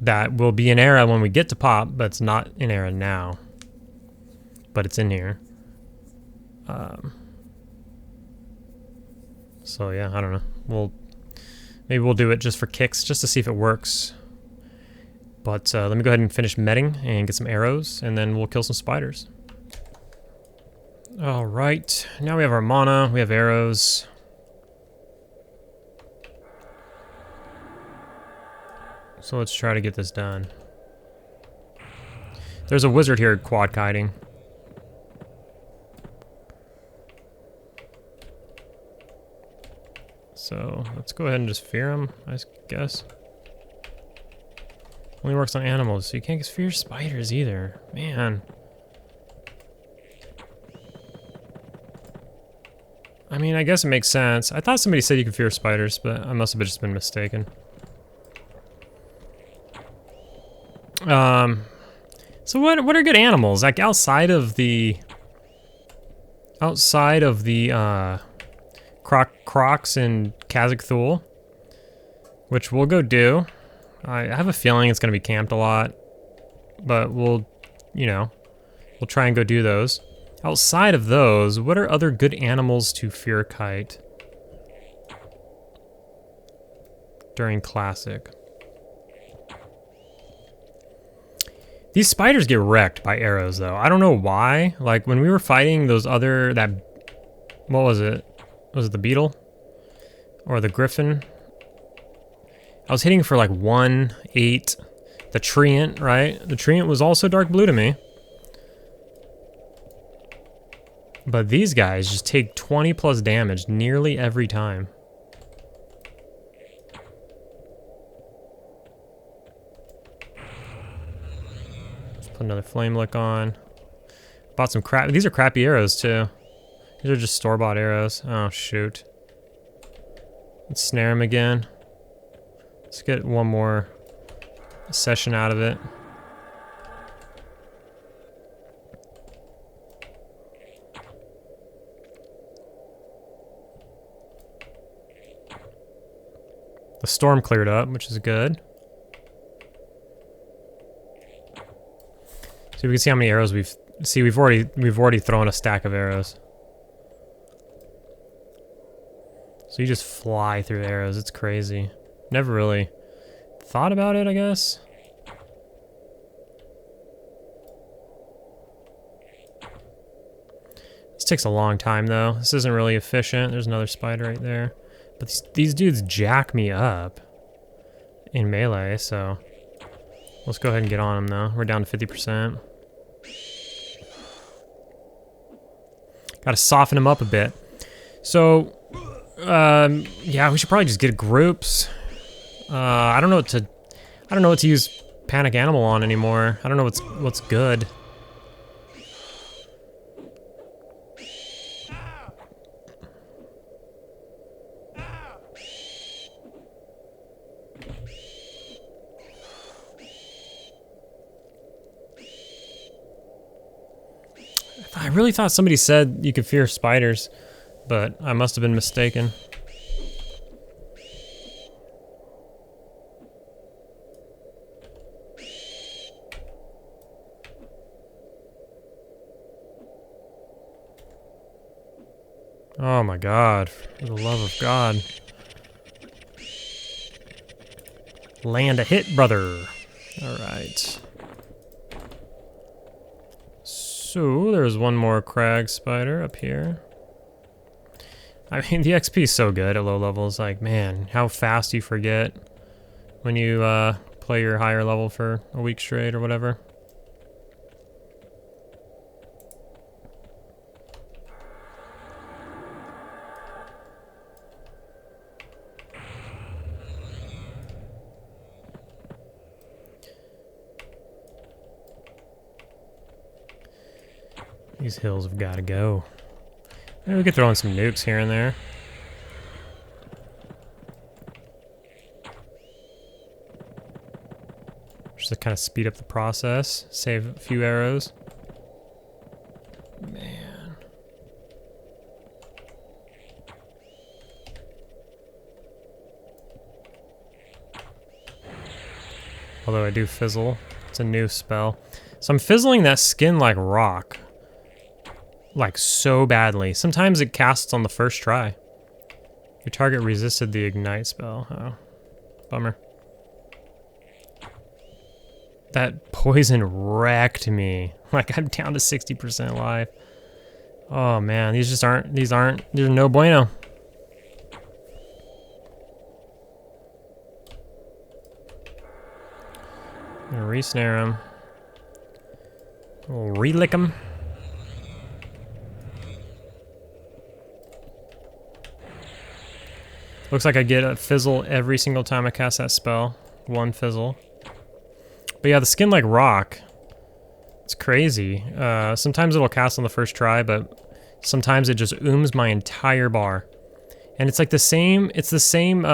S1: that will be in era when we get to Pop, but it's not in era now. But it's in here. So yeah, I don't know. Maybe we'll do it just for kicks, just to see if it works. But let me go ahead and finish medding and get some arrows, and then we'll kill some spiders. Alright, now we have our mana, we have arrows. So let's try to get this done. There's a wizard here quad kiting. So let's go ahead and just fear him, I guess. Only works on animals, so you can't fear spiders either. Man. I mean, I guess it makes sense. I thought somebody said you could fear spiders, but I must have just been mistaken. So what are good animals? Like outside of the Crocs and Khazak-Thul, which we'll go do. I have a feeling it's gonna be camped a lot, but we'll try and go do those. Outside of those, what are other good animals to fear kite during Classic? These spiders get wrecked by arrows, though. I don't know why. Like, when we were fighting those other... what was it? Was it the beetle? Or the griffin? I was hitting for, like, 1, 8. The treant, right? The treant was also dark blue to me. But these guys just take 20 plus damage nearly every time. Put another flame lick on. Bought some crap. These are crappy arrows too. These are just store-bought arrows. Oh shoot. Let's snare him again. Let's get one more session out of it. The storm cleared up, which is good. So we can see how many arrows we've already thrown a stack of arrows. So you just fly through arrows. It's crazy. Never really thought about it, I guess. This takes a long time though. This isn't really efficient. There's another spider right there. But these dudes jack me up in melee, so let's go ahead and get on them though. We're down to 50%. Gotta soften them up a bit. So, yeah, we should probably just get groups. I don't know what to use Panic Animal on anymore. I don't know what's good. I really thought somebody said you could fear spiders, but I must have been mistaken. Oh my God, for the love of God. Land a hit, brother. All right. So, there's one more crag spider up here. I mean, the XP is so good at low levels. Like, man, how fast you forget when you play your higher level for a week straight or whatever. These hills have got to go. Maybe we could throw in some nukes here and there. Just to kind of speed up the process, save a few arrows. Man. Although I do fizzle. It's a new spell. So I'm fizzling that skin like rock. Like so badly. Sometimes it casts on the first try. Your target resisted the ignite spell. Oh, bummer. That poison wrecked me. Like, I'm down to 60% life. Oh man, these aren't no bueno. I'm gonna re-snare him. We'll re-lick him. Looks like I get a fizzle every single time I cast that spell. One fizzle. But yeah, the skin like rock. It's crazy. Sometimes it'll cast on the first try, but sometimes it just ooms my entire bar. And it's like the same, it's the same,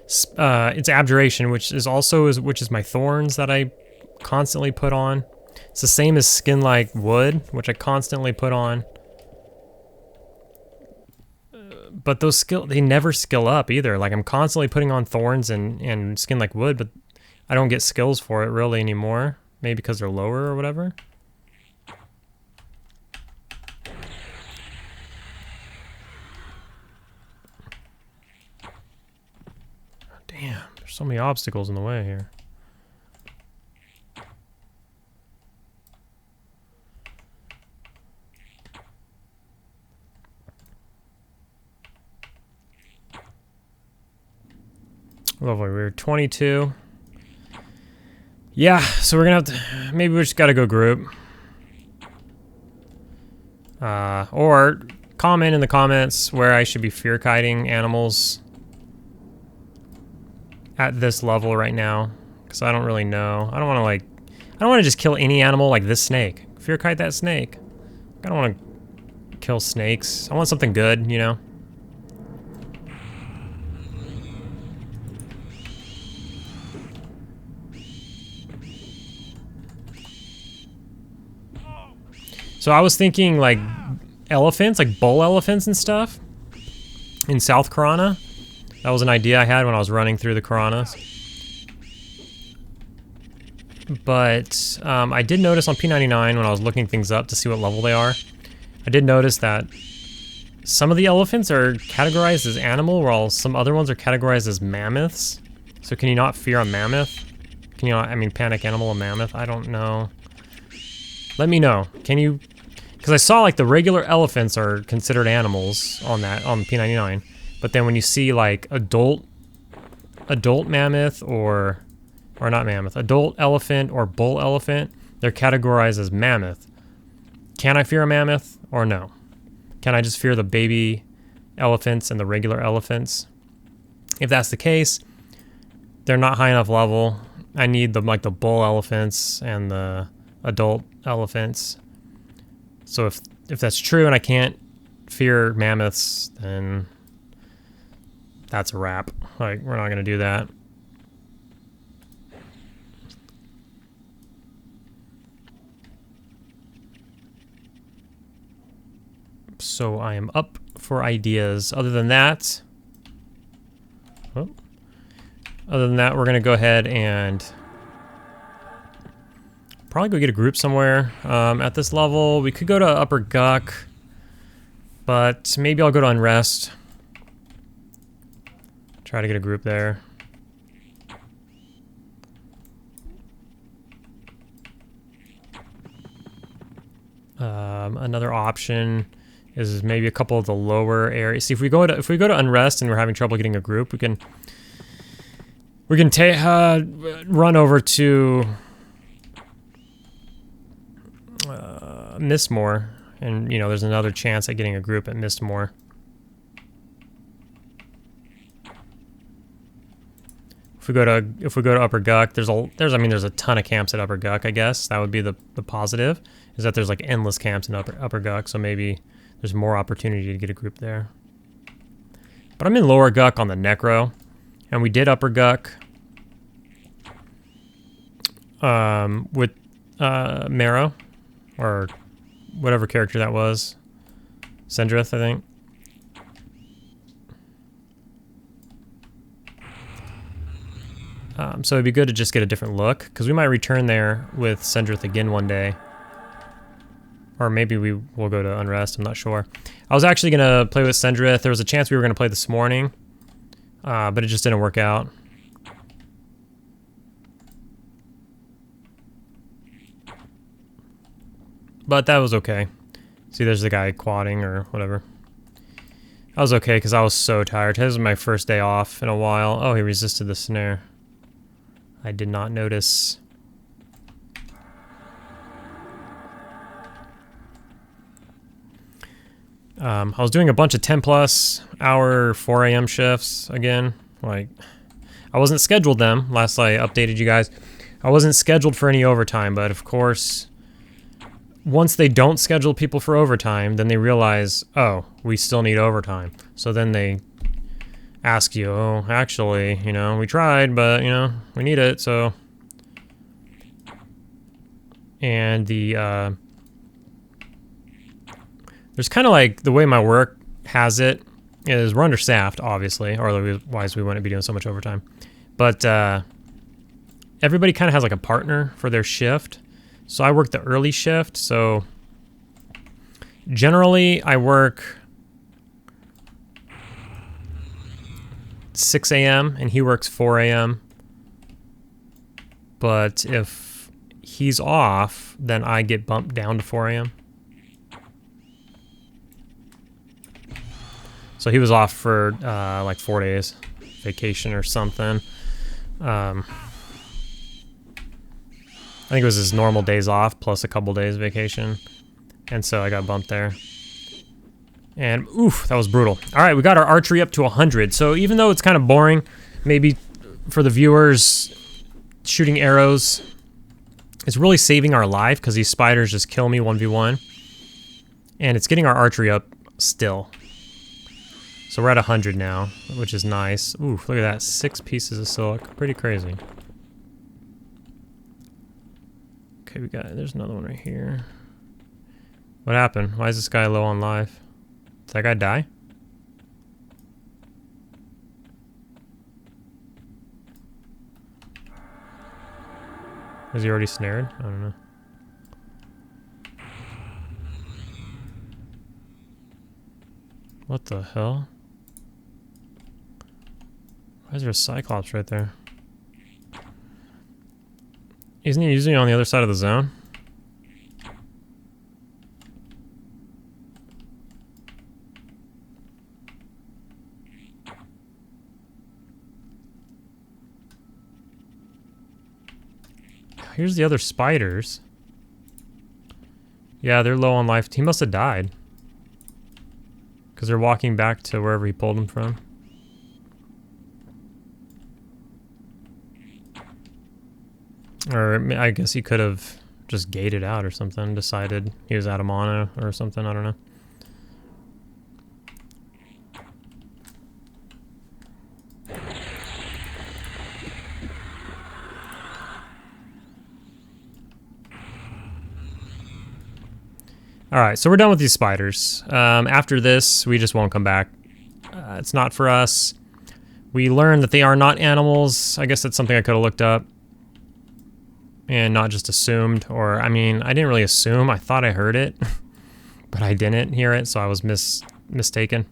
S1: it's Abjuration, which is my thorns that I constantly put on. It's the same as Skin Like Wood, which I constantly put on. But those they never skill up either. Like, I'm constantly putting on thorns and Skin Like Wood, but I don't get skills for it really anymore. Maybe because they're lower or whatever. Damn, there's so many obstacles in the way here. Lovely, we're 22. Yeah, so we're gonna have to, maybe we just gotta go group. Or comment in the comments where I should be fear kiting animals at this level right now, because I don't really know. I don't want to just kill any animal like this snake. Fear kite that snake. I don't want to kill snakes. I want something good, you know? So I was thinking like elephants, like bull elephants and stuff in South Karana. That was an idea I had when I was running through the Karanas. But I did notice on P99 when I was looking things up to see what level they are, I did notice that some of the elephants are categorized as animal, while some other ones are categorized as mammoths. So can you not fear a mammoth? Can you not, I mean, panic animal a mammoth? I don't know. Let me know. Can you... Because I saw like the regular elephants are considered animals on P99, but then when you see like adult mammoth or not mammoth, adult elephant or bull elephant, they're categorized as mammoth. Can I fear a mammoth or no? Can I just fear the baby elephants and the regular elephants? If that's the case, they're not high enough level. I need the bull elephants and the adult elephants. So if that's true and I can't fear mammoths, then that's a wrap. Like, we're not gonna do that. So I am up for ideas. Other than that, we're gonna go ahead and probably go get a group somewhere. At this level, we could go to Upper Guck, but maybe I'll go to Unrest. Try to get a group there. Another option is maybe a couple of the lower areas. See, if we go to Unrest and we're having trouble getting a group, we can run over to Mistmore, and you know there's another chance at getting a group at Mistmore. If we go to Upper Guck, there's a ton of camps at Upper Guck. I guess that would be the positive, is that there's like endless camps in Upper Guck, so maybe there's more opportunity to get a group there. But I'm in Lower Guck on the Necro, and we did Upper Guck with Marrow, or whatever character that was. Sendrith, I think. So it'd be good to just get a different look, because we might return there with Sendrith again one day. Or maybe we will go to Unrest, I'm not sure. I was actually going to play with Sendrith. There was a chance we were going to play this morning, but it just didn't work out. but that was okay. See, there's the guy quadding or whatever. I was okay because I was so tired. This was my first day off in a while. Oh, he resisted the snare. I did not notice. I was doing a bunch of 10+ hour 4 a.m. shifts again. Like, I wasn't scheduled them. Last I updated you guys, I wasn't scheduled for any overtime, but of course, once they don't schedule people for overtime, then they realize, oh, we still need overtime. So then they ask you, oh, actually, you know, we tried, but, you know, we need it, so. And the, there's kind of like, the way my work has it is we're understaffed, obviously, or otherwise we wouldn't be doing so much overtime. But everybody kind of has like a partner for their shift. So I work the early shift, so generally I work 6 a.m. and he works 4 a.m. But if he's off, then I get bumped down to 4 a.m. So he was off for like 4 days vacation or something. I think it was his normal days off plus a couple days vacation. And so I got bumped there. And oof, that was brutal. All right, we got our archery up to 100. So even though it's kind of boring, maybe for the viewers, shooting arrows, it's really saving our life because these spiders just kill me 1v1. And it's getting our archery up still. So we're at 100 now, which is nice. Oof, look at that, 6 pieces of silk. Pretty crazy. Okay, there's another one right here. What happened? Why is this guy low on life? Did that guy die? Was he already snared? I don't know. What the hell? Why is there a Cyclops right there? Isn't he usually on the other side of the zone? Here's the other spiders. Yeah, they're low on life. He must have died. Because they're walking back to wherever he pulled them from. Or I guess he could have just gated out or something, decided he was out of mono or something, I don't know. Alright, so we're done with these spiders. After this, we just won't come back. It's not for us. We learned that they are not animals. I guess that's something I could have looked up. And not just assumed, or I mean, I didn't really assume. I thought I heard it, but I didn't hear it, so I was mistaken.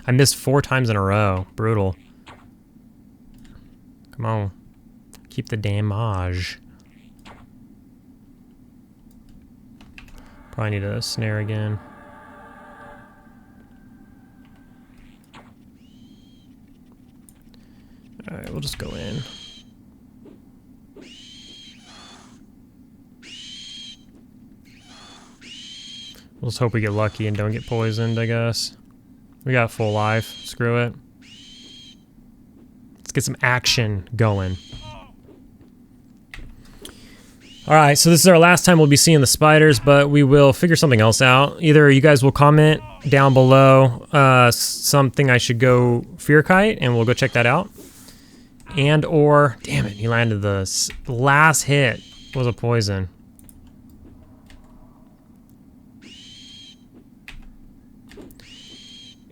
S1: I missed 4 times in a row. Brutal. Come on. Keep the damage. Probably need a snare again. Alright, we'll just go in. We'll just hope we get lucky and don't get poisoned, I guess. We got full life. Screw it. Let's get some action going. Alright, so this is our last time we'll be seeing the spiders, but we will figure something else out. Either you guys will comment down below something I should go fear kite, and we'll go check that out. And or, damn it, he landed the last hit was a poison.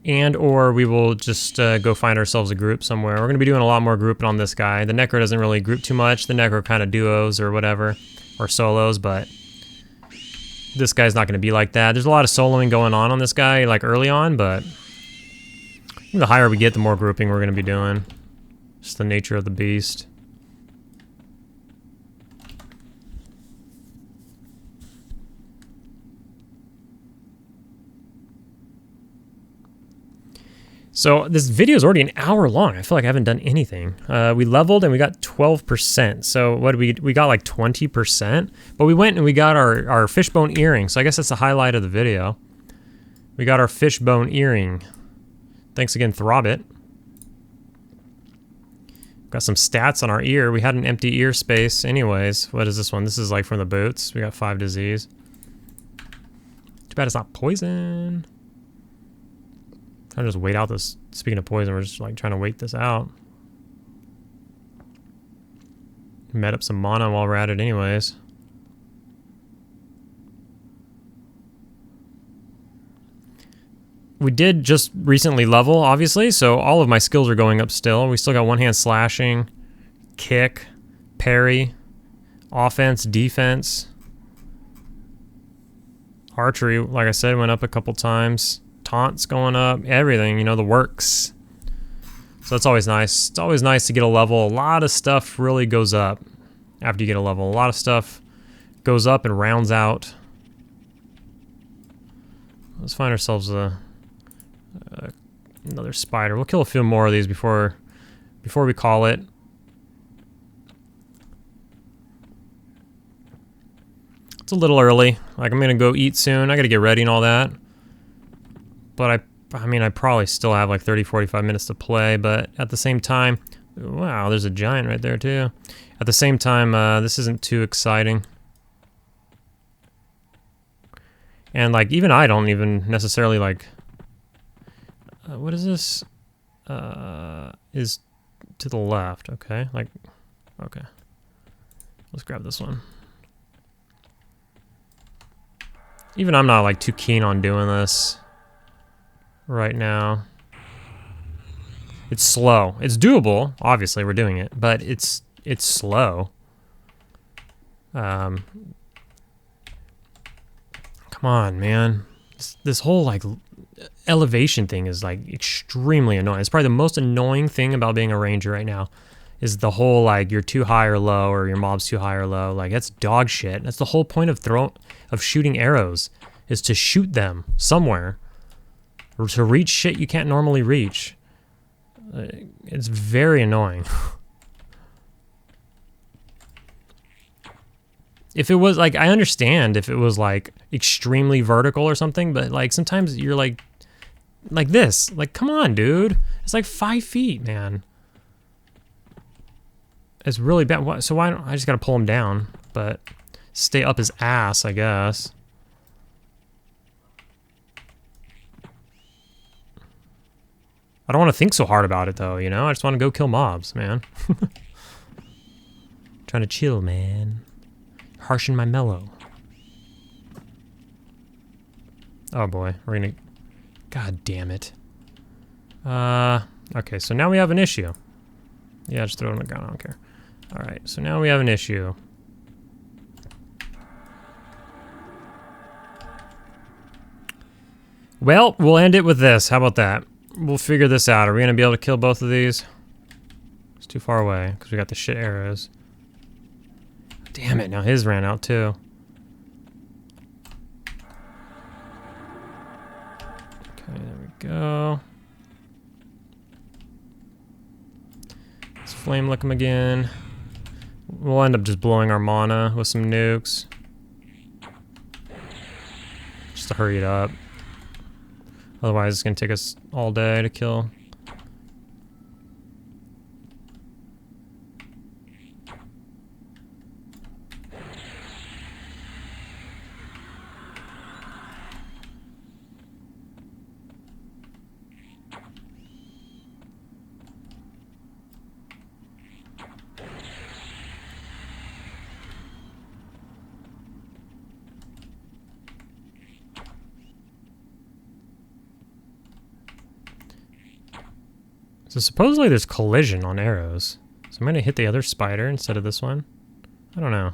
S1: And or we will just go find ourselves a group somewhere. We're going to be doing a lot more grouping on this guy. The Necro doesn't really group too much. The Necro kind of duos or whatever, or solos, but this guy's not going to be like that. There's a lot of soloing going on this guy, like early on, but the higher we get, the more grouping we're going to be doing. Just the nature of the beast. So this video is already an hour long. I feel like I haven't done anything. We leveled and we got 12%. So what did we got like 20%, but we went and we got our fishbone earring. So I guess that's the highlight of the video. We got our fishbone earring. Thanks again, Throbbit. Got some stats on our ear. We had an empty ear space anyways. What is this one? This is like from the boots. We got 5 disease. Too bad it's not poison. Trying to just wait out this. Speaking of poison, we're just like trying to wait this out. Met up some mana while we're at it anyways. We did just recently level, obviously, so all of my skills are going up still. We still got one-hand slashing, kick, parry, offense, defense. Archery, like I said, went up a couple times. Taunts going up, everything, you know, the works. So that's always nice. It's always nice to get a level. A lot of stuff really goes up after you get a level. A lot of stuff goes up and rounds out. Let's find ourselves another spider. We'll kill a few more of these before we call it. It's a little early. Like, I'm gonna go eat soon. I gotta get ready and all that. But I mean, I probably still have like 30, 45 minutes to play, but at the same time, wow, there's a giant right there too. At the same time, this isn't too exciting. And like, even I don't even necessarily like, what is this? Is to the left, okay? Like, okay. Let's grab this one. Even I'm not like too keen on doing this right now. It's slow. It's doable. Obviously, we're doing it, but it's slow. Come on, man. This whole like elevation thing is like extremely annoying. It's probably the most annoying thing about being a ranger right now. Is the whole like you're too high or low, or your mob's too high or low. Like, that's dog shit. That's the whole point of shooting arrows, is to shoot them somewhere, or to reach shit you can't normally reach. It's very annoying. If it was like, I understand if it was like extremely vertical or something, but like sometimes you're like this. Like, come on, dude. It's like 5 feet, man. It's really bad. So why don't I just gotta pull him down, but stay up his ass, I guess. I don't want to think so hard about it though, you know? I just want to go kill mobs, man. Trying to chill, man. Harshen my mellow. Oh boy, we're gonna... God damn it. Okay, so now we have an issue. Yeah, just throw it on the ground, I don't care. Alright, so now we have an issue. Well, we'll end it with this. How about that? We'll figure this out. Are we gonna be able to kill both of these? It's too far away, because we got the shit arrows. Damn it, now his ran out too. Okay, there we go. Let's flame lick him again. We'll end up just blowing our mana with some nukes. Just to hurry it up. Otherwise, it's gonna take us all day to kill. So supposedly there's collision on arrows. So I'm gonna hit the other spider instead of this one. I don't know.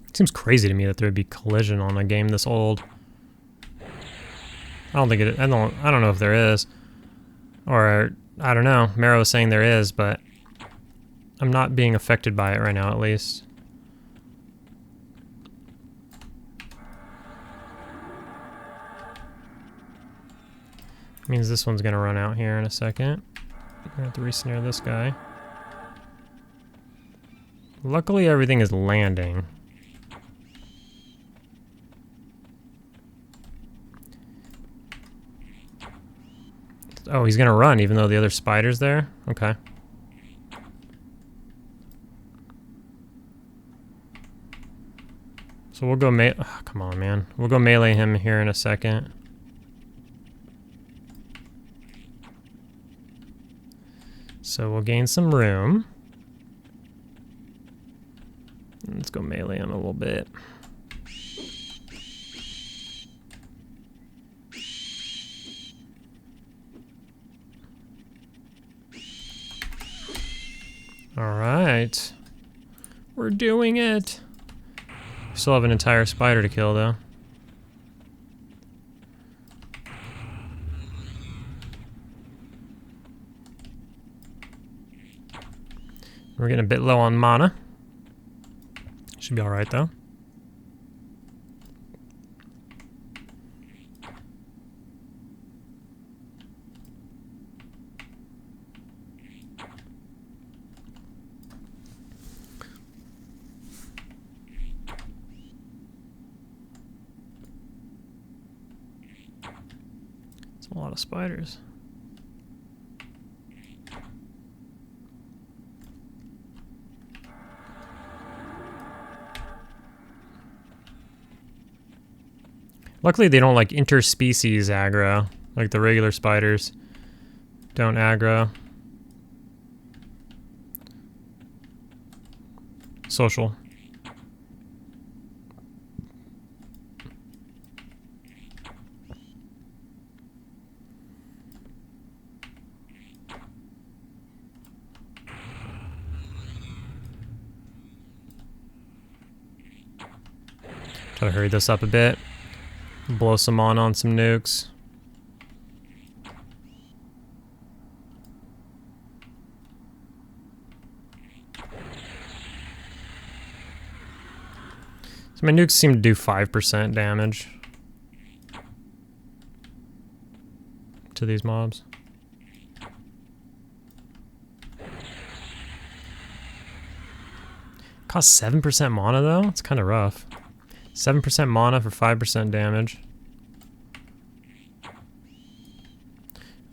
S1: It seems crazy to me that there would be collision on a game this old. I don't think it. I don't know if there is, or I don't know. Mero is saying there is, but I'm not being affected by it right now, at least. Means this one's gonna run out here in a second. We're gonna have to re-snare this guy. Luckily, everything is landing. Oh, he's gonna run even though the other spider's there? Okay. So we'll go oh, come on, man. We'll go melee him here in a second. So we'll gain some room. Let's go melee him a little bit. All right. We're doing it. We still have an entire spider to kill, though. We're getting a bit low on mana. Should be all right, though. It's a lot of spiders. Luckily, they don't like interspecies aggro, like the regular spiders don't aggro. Social. Try to hurry this up a bit. Blow some on some nukes. So my nukes seem to do 5% damage to these mobs. Costs 7% mana though? It's kind of rough. 7% mana for 5% damage.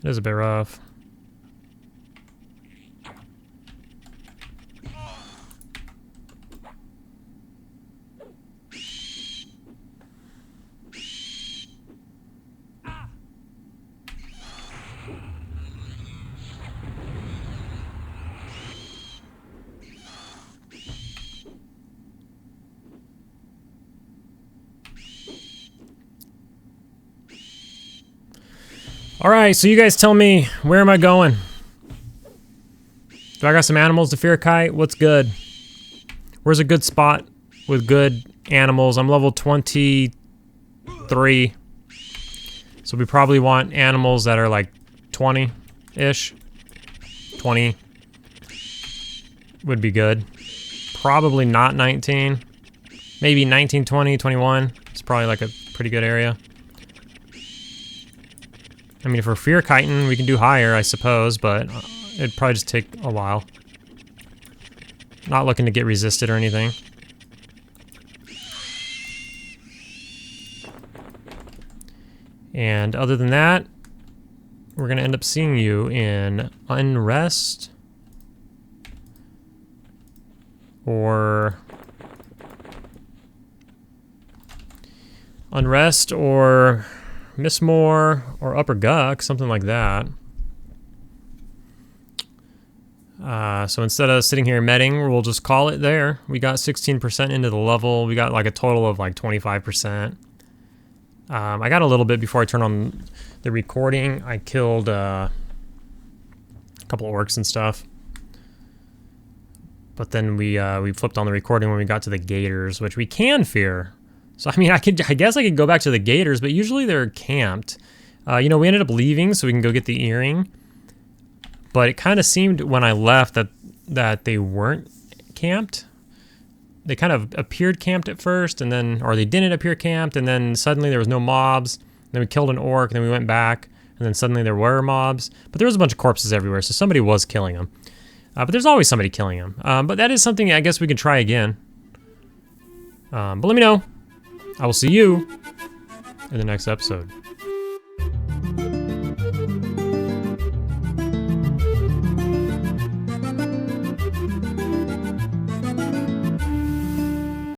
S1: It is a bit rough. Alright, so you guys tell me, where am I going? Do I got some animals to fear kite? What's good? Where's a good spot with good animals? I'm level 23. So we probably want animals that are like 20-ish. 20 would be good. Probably not 19. Maybe 19, 20, 21. It's probably like a pretty good area. I mean, if we're fear kiting, we can do higher, I suppose, but it'd probably just take a while. Not looking to get resisted or anything. And other than that, we're going to end up seeing you in Unrest or Mistmore or Upper Guck, something like that. So instead of sitting here medding, we'll just call it there. We got 16% into the level. We got like a total of like 25%. I got a little bit before I turned on the recording. I killed a couple orcs and stuff. But then we flipped on the recording when we got to the gators, which we can fear. So I mean, I guess I could go back to the gators, but usually they're camped. You know, we ended up leaving so we can go get the earring. But it kind of seemed when I left that they weren't camped. They kind of appeared camped at first, and then, or they didn't appear camped, and then suddenly there was no mobs. Then we killed an orc, and then we went back, and then suddenly there were mobs. But there was a bunch of corpses everywhere, so somebody was killing them. But there's always somebody killing them. But that is something I guess we could try again. But let me know. I will see you in the next episode.